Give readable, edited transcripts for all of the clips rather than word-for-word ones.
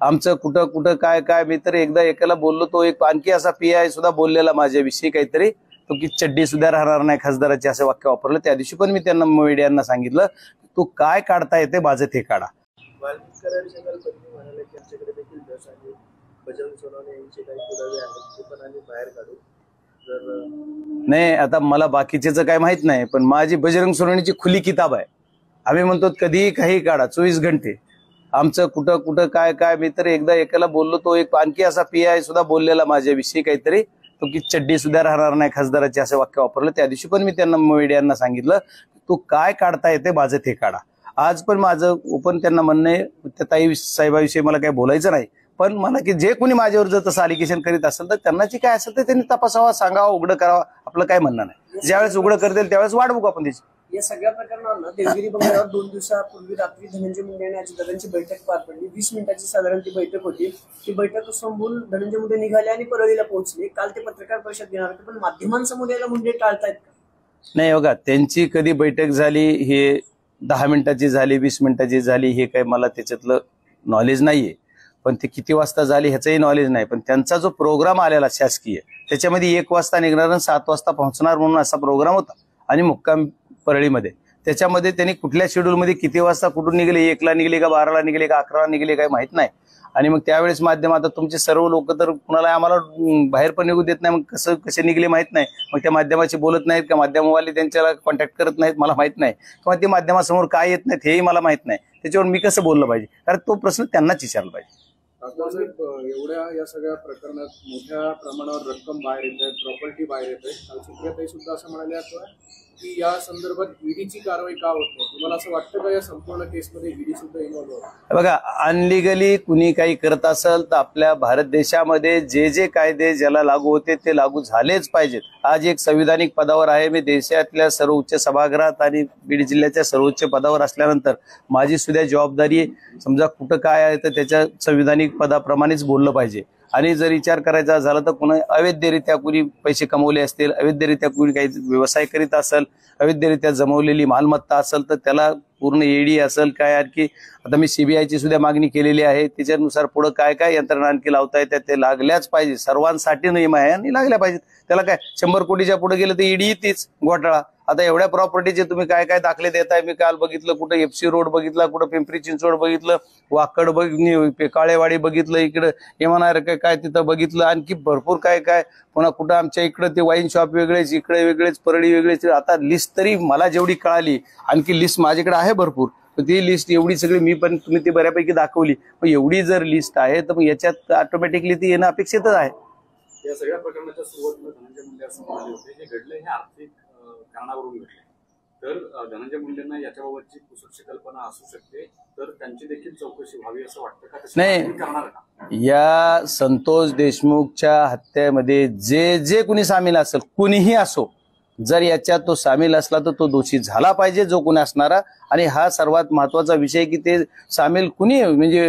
आमचं कुठं कुठं काय काय, मी तर एकदा एकाला बोललो, तो एक आणखी असा PI सुद्धा बोललेला माझ्याविषयी काहीतरी, तो की चड्डी सुद्धा राहणार नाही खासदाराचे असं वाक्य वापरलं. त्या दिवशी पण मी त्यांना मीडियांना सांगितलं, तू काय काढता येते माझं ते काढा. नाही, आता मला बाकीचेच काय माहित नाही, पण माझी बजरंग सोनवणेची खुली किताब आहे. आम्ही म्हणतो कधीही काही काढा, 24 घंटे. आमचं कुठं कुठं काय काय, मी तर एकदा एकाला बोललो, तो एक आणखी असा PI सुद्धा बोललेला माझ्याविषयी काहीतरी, तो की चड्डी सुद्धा राहणार नाही खासदाराचे असं वाक्य वापरलं. त्या दिवशी पण मी त्यांना मीडियांना सांगितलं, तू काय काढता येते माझं ते काढा. आज पण माझं ओपन त्यांना म्हणणं आहे, त्या ताई साहेबाविषयी मला काही बोलायचं नाही, पण मला की जे कोणी माझ्यावर जर तसं अलिगेशन करीत असेल तर त्यांना जे काय असेल तर त्यांनी तपासावा, सांगावा, उघडं करावा. आपलं काय म्हणणं नाही. ज्यावेळेस उघडं करतील त्यावेळेस वाट बघू आपण त्याची. या सगळ्या प्रकरणांना देवगिरी बंगल्यावर 2 दिवसापूर्वी रात्री धनंजय मुंडे आणि अजितदादांची बैठक पार पडली. 20 मिनिटाची साधारण ती बैठक होती. ती बैठक संपवून धनंजय मुंडे निघाले आणि परळीला पोहोचले. काल ते पत्रकार परिषद घेणार होते, पण माध्यमांसमोर यायला मुंडे टाळतायत का? नाही बघा, त्यांची कधी बैठक झाली, हे 10 मिनिटाची झाली, 20 मिनिटाची झाली, हे काही मला त्याच्यातलं नॉलेज नाहीये. पण ते किती वाजता झाली ह्याचंही नॉलेज नाही. पण त्यांचा जो प्रोग्राम आलेला शासकीय, त्याच्यामध्ये 1 वाजता निघणार आणि 7 वाजता पोहोचणार म्हणून असा प्रोग्राम होता, आणि मुक्काम परळीमध्ये. त्याच्यामध्ये त्यांनी कुठल्या शेड्यूलमध्ये किती वाजता कुठून निघले, 1ला निघले का 12ला निघले का 11ला निघले काही माहित नाही. आणि मग त्यावेळेस माध्यम, आता तुमचे सर्व लोक तर कुणाला आम्हाला बाहेर पण निघू देत नाही, मग कसे निघले माहित नाही. मग त्या माध्यमाशी बोलत नाहीत का, माध्यमवाले त्यांच्याला कॉन्टॅक्ट करत नाहीत, मला माहित नाही. किंवा ते माध्यमासमोर काय येत नाहीत हेही मला माहित नाही. त्याच्यावर मी कसं बोललं पाहिजे, कारण तो प्रश्न त्यांनाच विचारला पाहिजे. एवढ्या या सगळ्या प्रकरणात मोठ्या प्रमाणावर रक्कम बाहेर येत आहे, प्रॉपर्टी बाहेर येत आहे. काल सुप्रियाताई सुद्धा असं म्हणाल्या की या संदर्भात ईडीची कारवाई का होत नाही? तुम्हाला असं वाटतं का या संपूर्ण केसमध्ये ईडी सुद्धा इन्व्हॉल्व होतं? बघा, अनलिगली कुणी काही करत असेल तर आपल्या भारत देशामध्ये जे कायदे ज्याला लागू होते ते लागू झालेच पाहिजेत. आज एक संविधानिक पदावर आहे मी, देशातल्या सर्वोच्च सभागृहात आणि बीड जिल्ह्याच्या सर्वोच्च पदावर असल्यानंतर माझी सुद्धा जबाबदारी आहे. समजा कुठं काय आहे तर त्याच्या संविधानिक पदाप्रमाणेच बोललं पाहिजे. आणि जर विचार करायचा झाला तर कुणी अवैधरित्या कुणी पैसे कमवले असतील, अवैधरित्या कुणी काही व्यवसाय करीत असेल, अवैधरित्या जमवलेली मालमत्ता असेल तर त्याला पूर्ण ईडी असेल काय, आणखी आता मी CBIची सुद्धा मागणी केलेली आहे. त्याच्यानुसार पुढे काय काय यंत्रणा आणखी लावता येतात ते लागल्याच पाहिजे. सर्वांसाठी नियम आहे आणि लागल्या पाहिजेत. त्याला काय 100 कोटीच्या पुढे गेलं तर ईडी येतेच घोटाळा. आता एवढ्या प्रॉपर्टीचे तुम्ही काय काय दाखले देताय, मी काल बघितलं, कुठं FC रोड बघितला, कुठं पिंपरी चिंचवड बघितलं, वाकड काळेवाडी बघितलं, इकडं येणार काय तिथं बघितलं, आणखी भरपूर काय काय. पुन्हा कुठं आमच्या इकडं ते वाईन शॉप वेगळेच, इकडे वेगळेच, परळी वेगळेच. आता लिस्ट तरी मला जेवढी कळाली, आणखी लिस्ट माझ्याकडे आहे भरपूर, ती लिस्ट एवढी सगळी मी पण तुम्ही ती बऱ्यापैकी दाखवली. मग एवढी जर लिस्ट आहे तर मग याच्यात ऑटोमॅटिकली ती येणं अपेक्षितच आहे. या सगळ्या प्रकरणाच्या सुरुवातीला धनंजय मुंडे असं म्हणाले होते, हे घडलं हे आर्थिक कारणावरून घडले. तर धनंजय मुंडेंना याच्याबाबतची कुसुरची कल्पना असू शकते, तर त्यांची देखील चौकशी व्हावी असं वाटतं का? नाही, करणार का? या संतोष देशमुखच्या हत्येमध्ये जे कुणी सामील असेल, कुणीही असो, जर याच्यात तो सामील असला तर तो दोषी झाला पाहिजे, जो कोणी असणारा. आणि हा सर्वात महत्वाचा विषय की ते सामील कुणी, म्हणजे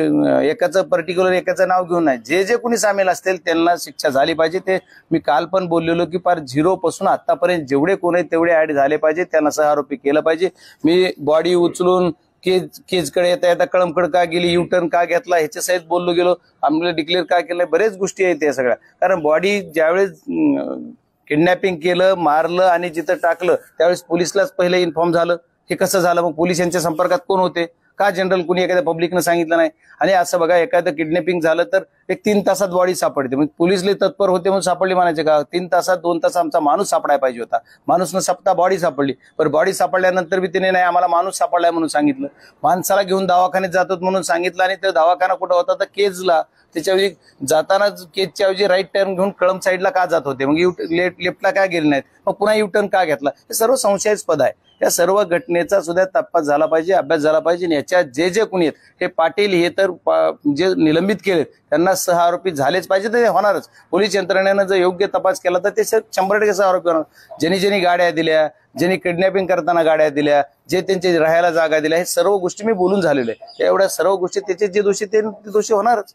एकाचं पर्टिक्युलर एकाचं नाव घेऊन नाही, जे कुणी सामील असतील त्यांना शिक्षा झाली पाहिजे. ते मी काल पण बोललेलो की पार 0 पासून आतापर्यंत जेवढे कोणी तेवढे ऍड झाले पाहिजे, त्यांना सहआरोपी केलं पाहिजे. मी बॉडी उचलून केजकडे येता कळमकड का गेली, युटर्न का घेतला ह्याच्या सहित बोललो गेलो, आम्हाला डिक्लेअर का केलं, बरेच गोष्टी आहेत या सगळ्या. कारण बॉडी ज्यावेळेस किडनॅपिंग केलं, मारलं आणि जिथं टाकलं त्यावेळेस पोलिसलाच पहिले इन्फॉर्म झालं. हे कसं झालं? मग पोलीस यांच्या संपर्कात कोण होते? का जनरल कुणी एखाद्या पब्लिकनं सांगितलं नाही? आणि असं बघा, एखादं किडनॅपिंग झालं तर एक 3 तासात बॉडी सापडते. मग पोलीसले तत्पर होते म्हणून सापडली म्हणायचे का? 3 तासात 2 तास आमचा माणूस सापडायला पाहिजे होता. माणूस न सापडता बॉडी सापडली. पण बॉडी सापडल्यानंतर बी तिने नाही आम्हाला माणूस सापडलाय म्हणून सांगितलं. माणसाला घेऊन दवाखान्यात जातात म्हणून सांगितलं, आणि तो दवाखाना कुठं होता तर केजला. त्याच्याऐवजी जाताना केजच्या ऐवजी राईट टर्न घेऊन कळंब साईडला का जात होते? मग लेफ्टला का गेले नाहीत? मग पुन्हा युटर्न का घेतला? हे सर्व संशयास्पद आहे. या सर्व घटनेचा सुद्धा तपास झाला पाहिजे, अभ्यास झाला पाहिजे. याच्यात जे कोणी आहेत, हे पाटील हे तर जे निलंबित केले त्यांना सहआरोपी झालेच पाहिजे. तर ते होणारच. पोलीस यंत्रणेनं जर योग्य तपास केला तर ते 100% सहआरोपी होणार. ज्यांनी गाड्या दिल्या, ज्यांनी किडनॅपिंग करताना गाड्या दिल्या, जे त्यांचे राहायला जागा दिल्या, हे सर्व गोष्टी मी बोलून झालेल्या आहे. एवढ्या सर्व गोष्टी त्याचे जे दोषी ते दोषी होणारच.